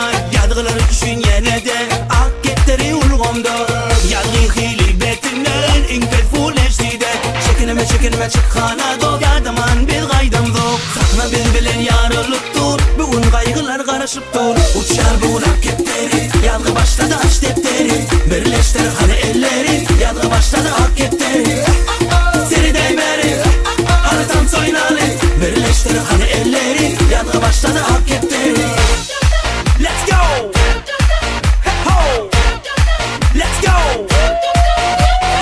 Ay yadgıları düşün yine de ak getleri ulgomda Yalgı hili betinden inket full HD'de Çekinime çıkkana do Yardaman bir gaydam do Sakna biz bilen yarılıp dur Bugün kaygılar karışıp dur Uçar bugün ak getleri Yalgı başladı aç defteri Birleştir hani elleri Yalgı başladı ak getleri Seni değmeri Hani tam soynalı Birleştir hani elleri Yalgı başladı ak getleri Let's go! Ho! Let's go!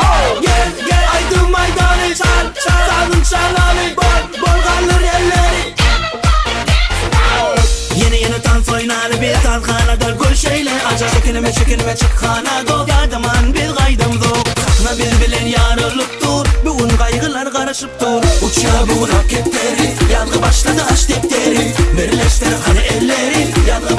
Ho! Yeah! Aydın maydanı çal Sağın çalalı Bol kalır yerleri Yeni dans oynar bir talkanada gül şeyle Aca çekinime çıkkana do Yardaman bir gaydam do Sakna biz bilen yarılıp dur Bugün kaygılar karışıp dur Uçağı bugün hak etleri Yalgı başladı aç defteri Birleştir hani elleri Yalgı